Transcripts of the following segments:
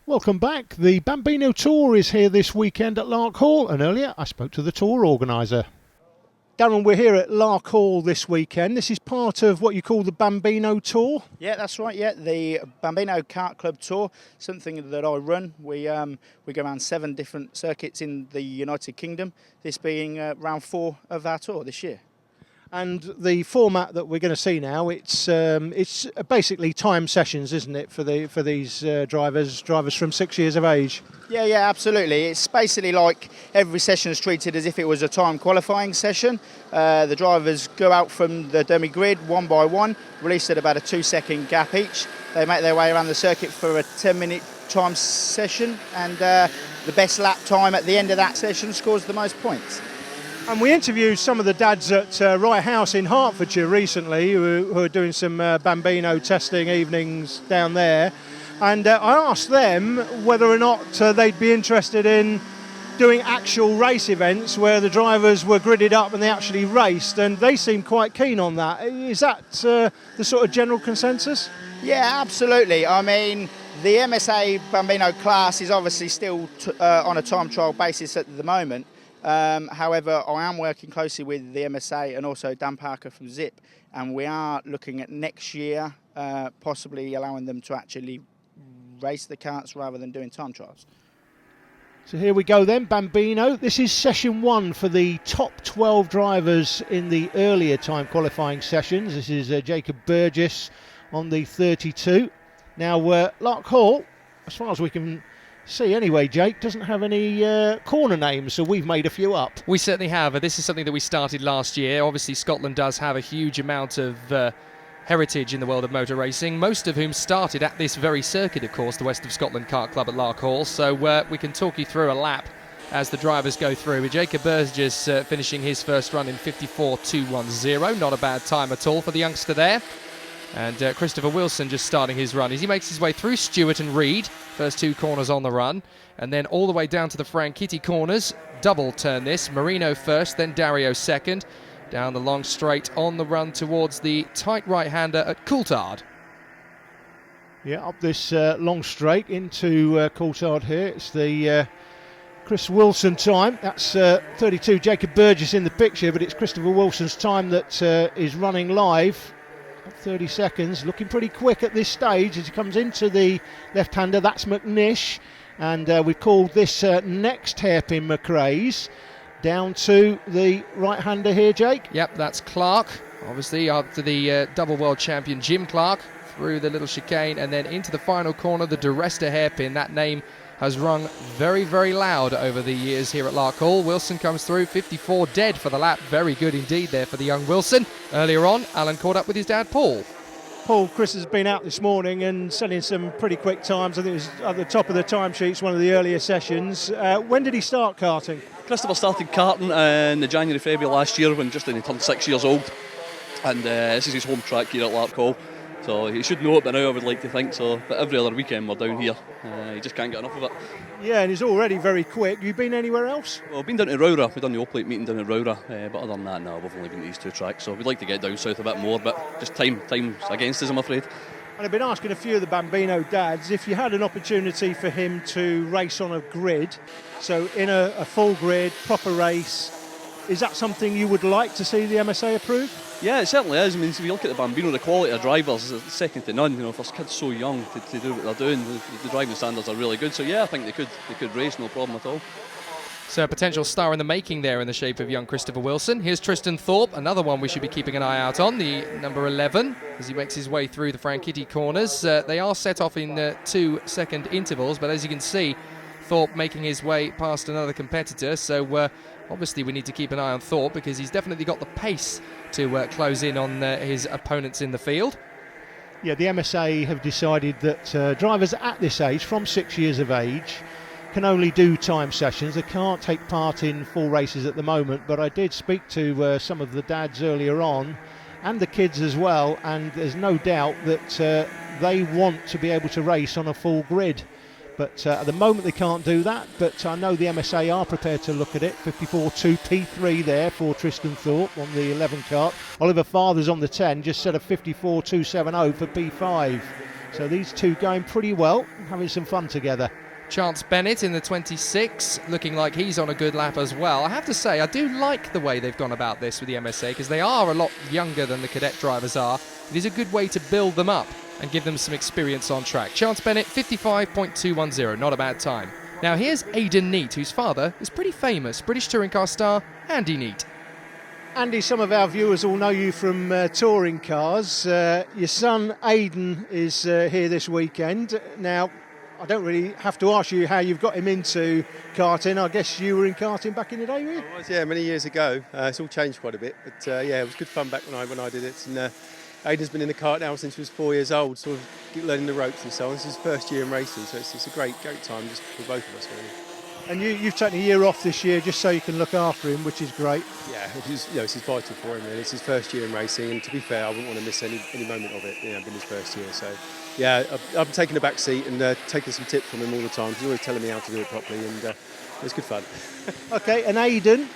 Welcome back. The Bambino Tour is here this weekend at Lark Hall, and earlier I spoke to the tour organiser. Darren, we're here at Lark Hall this weekend. This is part of what you call the Bambino Tour? Yeah, that's right, yeah. The Bambino Kart Club Tour, something that I run. We go around 7 different circuits in the United Kingdom, this being round 4 of our tour this year. And the format that we're going to see now, it's basically time sessions, isn't it, for these drivers from 6 years of age? Yeah, absolutely. It's basically like every session is treated as if it was a time qualifying session. The drivers go out from the dummy grid one by one, released at about a 2-second gap each. They make their way around the circuit for a 10-minute time session, and the best lap time at the end of that session scores the most points. And we interviewed some of the dads at Wright House in Hertfordshire recently who are doing some Bambino testing evenings down there. And I asked them whether or not they'd be interested in doing actual race events where the drivers were gridded up and they actually raced, and they seemed quite keen on that. Is that the sort of general consensus? Yeah, absolutely. I mean, the MSA Bambino class is obviously still on a time trial basis at the moment. However, I am working closely with the MSA and also Dan Parker from Zip, and we are looking at next year possibly allowing them to actually race the karts rather than doing time trials. So here we go then, Bambino. This is session 1 for the top 12 drivers in the earlier time qualifying sessions. This is Jacob Burgess on the 32. Now, Lark Hall, as far as we can see anyway, Jake, doesn't have any corner names, so we've made a few up. We certainly have. This is something that we started last year. Obviously, Scotland does have a huge amount of heritage in the world of motor racing, most of whom started at this very circuit, of course, the West of Scotland Kart Club at Lark Hall. So we can talk you through a lap as the drivers go through, with Jacob Burgess finishing his first run in 54.210. Not a bad time at all for the youngster there. And Christopher Wilson just starting his run as he makes his way through Stewart and Reed, first 2 corners on the run, and then all the way down to the Franchitti corners. Double turn this, Marino first, then Dario second, down the long straight on the run towards the tight right-hander at Coulthard. Yeah, up this long straight into Coulthard here. It's the Chris Wilson time. That's 32, Jacob Burgess in the picture, but it's Christopher Wilson's time that is running live. 30 seconds, looking pretty quick at this stage as he comes into the left-hander. That's McNish, and we've called this next hairpin McRae's. Down to the right-hander here, Jake. Yep, that's Clark, obviously after the double world champion Jim Clark, through the little chicane and then into the final corner, the DeResta hairpin. That name has rung very, very loud over the years here at Lark Hall. Wilson comes through, 54 dead for the lap. Very good indeed there for the young Wilson. Earlier on, Alan caught up with his dad, Paul. Paul, Chris has been out this morning and setting some pretty quick times. I think it was at the top of the timesheets, one of the earlier sessions. When did he start karting? Christopher started karting in the January, February last year when he turned 6 years old. And this is his home track here at Lark Hall. So he should know it by now, I would like to think so. But every other weekend we're down here. He just can't get enough of it. Yeah, and he's already very quick. You been anywhere else? Well, I've been down to Rowra. We've done the Oplate meeting down at Rowra. But other than that, no, we've only been to these 2 tracks. So we'd like to get down south a bit more, but just time's against us, I'm afraid. And I've been asking a few of the Bambino dads if you had an opportunity for him to race on a grid, so in a full grid, proper race, is that something you would like to see the MSA approve? Yeah, it certainly is. I mean, if you look at the Bambino, the quality of drivers is second to none. You know, for kids so young to do what they're doing, the driving standards are really good. So yeah, I think they could race, no problem at all. So a potential star in the making there in the shape of young Christopher Wilson. Here's Tristan Thorpe, another one we should be keeping an eye out on, the number 11, as he makes his way through the Franchitti corners. They are set off in 2-second intervals, but as you can see, Thorpe making his way past another competitor. So obviously we need to keep an eye on Thorpe because he's definitely got the pace to close in on his opponents in the field. Yeah, the MSA have decided that drivers at this age, from 6 years of age, can only do time sessions. They can't take part in full races at the moment, but I did speak to some of the dads earlier on and the kids as well, and there's no doubt that they want to be able to race on a full grid. But at the moment they can't do that, but I know the MSA are prepared to look at it. 54.2 P3 there for Tristan Thorpe on the 11 kart. Oliver Fathers on the 10 just set a 54.270 for P5. So these two going pretty well, having some fun together. Chance Bennett in the 26, looking like he's on a good lap as well. I have to say, I do like the way they've gone about this with the MSA, because they are a lot younger than the cadet drivers are. It is a good way to build them up and give them some experience on track. Chance Bennett, 55.210, not a bad time. Now here's Aidan Neate, whose father is pretty famous, British touring car star Andy Neate. Andy, some of our viewers will know you from touring cars. Your son Aidan is here this weekend. Now, I don't really have to ask you how you've got him into karting. I guess you were in karting back in the day, were you? I was, yeah, many years ago. It's all changed quite a bit, but yeah, it was good fun back when I did it. And Aidan's been in the kart now since he was 4 years old, sort of learning the ropes and so on. This is his first year in racing, so it's a great time just for both of us, really. And you've taken a year off this year just so you can look after him, which is great. Yeah, it's vital for him, really. It's his first year in racing, and to be fair, I wouldn't want to miss any moment of it. Been his first year, so yeah, I'm taking a back seat and taking some tips from him all the time. He's always telling me how to do it properly, and it's good fun. Okay, and Aidan,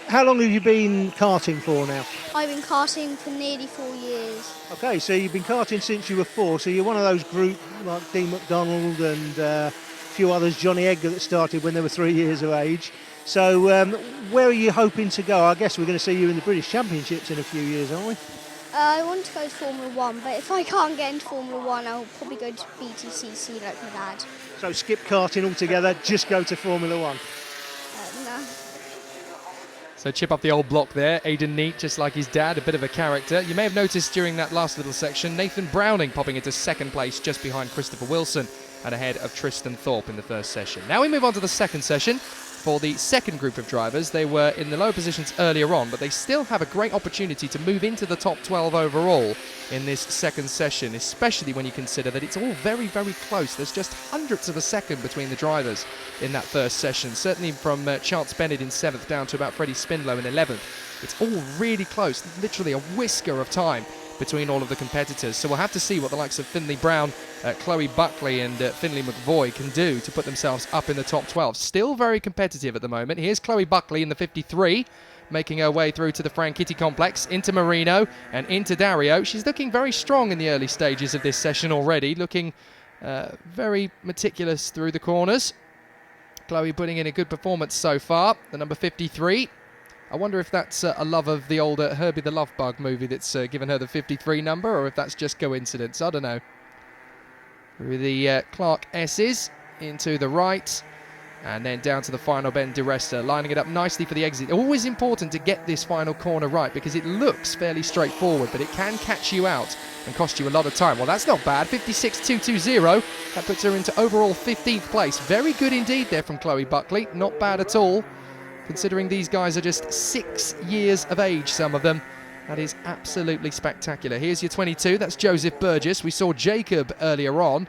how long have you been karting for now? I've been karting for nearly 4 years. Okay, so you've been karting since you were 4, so you're one of those group like Dean McDonald and a few others, Johnny Edgar, that started when they were 3 years of age. So where are you hoping to go? I guess we're going to see you in the British Championships in a few years, aren't we? I want to go to Formula 1, but if I can't get into Formula 1, I'll probably go to BTCC like my dad. So skip karting altogether, just go to Formula 1. No. So chip up the old block there. Aidan Neate, just like his dad, a bit of a character. You may have noticed during that last little section, Nathan Browning popping into second place just behind Christopher Wilson and ahead of Tristan Thorpe in the first session. Now we move on to the second session. For the second group of drivers, they were in the lower positions earlier on, but they still have a great opportunity to move into the top 12 overall in this second session, especially when you consider that it's all very, very close. There's just hundredths of a second between the drivers in that first session. Certainly from Chance Bennett in 7th down to about Freddie Spindlow in 11th. It's all really close, literally a whisker of time between all of the competitors. So we'll have to see what the likes of Finley Brown, Chloe Buckley and Finley McVoy can do to put themselves up in the top 12. Still very competitive at the moment. Here's Chloe Buckley in the 53, making her way through to the Franchitti complex, into Marino and into Dario. She's looking very strong in the early stages of this session already, looking very meticulous through the corners. Chloe putting in a good performance so far, the number 53. I wonder if that's a love of the old Herbie the Love Bug movie that's given her the 53 number, or if that's just coincidence. I don't know. Through the Clark S's into the right, and then down to the final bend, DiResta, lining it up nicely for the exit. Always important to get this final corner right, because it looks fairly straightforward, but it can catch you out and cost you a lot of time. Well, that's not bad. 56.220. That puts her into overall 15th place. Very good indeed there from Chloe Buckley. Not bad at all, considering these guys are just 6 years of age, some of them. That is absolutely spectacular. Here's your 22, that's Joseph Burgess. We saw Jacob earlier on.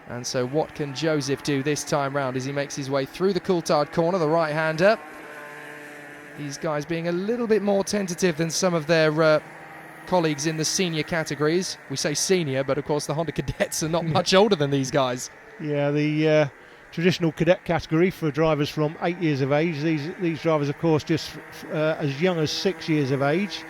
And so what can Joseph do this time round as he makes his way through the Coulthard corner, the right-hander? These guys being a little bit more tentative than some of their colleagues in the senior categories. We say senior, but of course the Honda Cadets are not much older than these guys. Yeah, the traditional cadet category for drivers from 8 years of age. These drivers, of course, just as young as 6 years of age.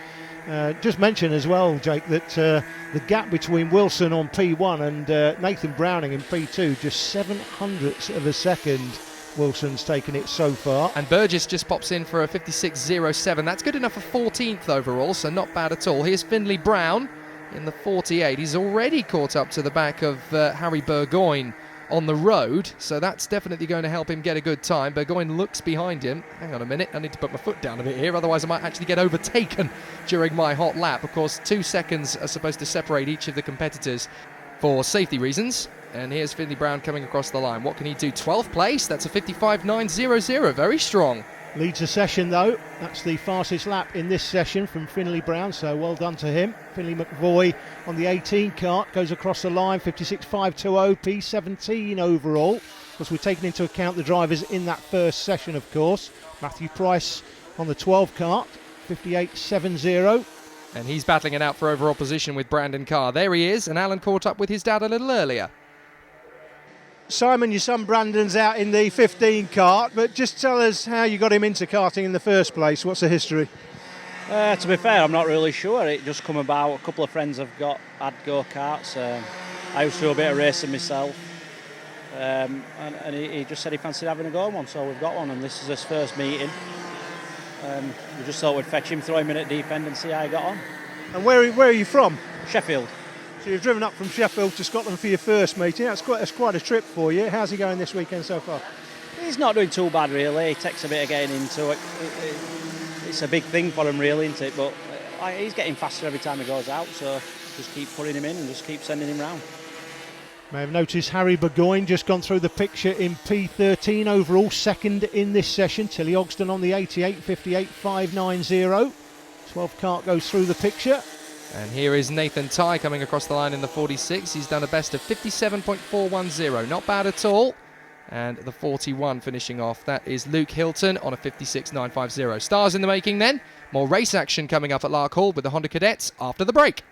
Just mention as well, Jake, that the gap between Wilson on P1 and Nathan Browning in P2, just 700ths of a second. Wilson's taken it so far. And Burgess just pops in for a 56.07. That's good enough for 14th overall, so not bad at all. Here's Finley Brown in the 48. He's already caught up to the back of Harry Burgoyne on the road, so that's definitely going to help him get a good time. Burgoyne looks behind him. Hang on a minute, I need to put my foot down a bit here, otherwise I might actually get overtaken during my hot lap. Of course, 2 seconds are supposed to separate each of the competitors for safety reasons. And here's Finley Brown coming across the line. What can he do? 12th place, that's a 55.900, very strong. Leads the session though. That's the fastest lap in this session from Finley Brown, so well done to him. Finley McVoy on the 18 kart goes across the line, 56.520, P17 overall. Of course, we're taking into account the drivers in that first session, of course. Matthew Price on the 12 kart, 58.70. And he's battling it out for overall position with Brandon Carr. There he is, and Alan caught up with his dad a little earlier. Simon, your son Brandon's out in the 15 kart, but just tell us how you got him into karting in the first place. What's the history? To be fair, I'm not really sure. It just come about. A couple of friends have had go-karts. I used to do a bit of racing myself, and he just said he fancied having a go on one, so we've got one, and this is his first meeting. We just thought we'd fetch him, throw him in at deep end and see how he got on. And where are you from? Sheffield. So you've driven up from Sheffield to Scotland for your first meeting. That's quite a trip for you. How's he going this weekend so far? He's not doing too bad really. He takes a bit of getting into it. It's a big thing for him really, isn't it? But he's getting faster every time he goes out, so just keep putting him in and just keep sending him round. May have noticed Harry Burgoyne just gone through the picture in P13 overall, second in this session. Tilly Ogston on the 88, 58, 590. 12 Kart goes through the picture. And here is Nathan Tye coming across the line in the 46. He's done a best of 57.410. Not bad at all. And the 41 finishing off. That is Luke Hilton on a 56.950. Stars in the making then. More race action coming up at Lark Hall with the Honda Cadets after the break.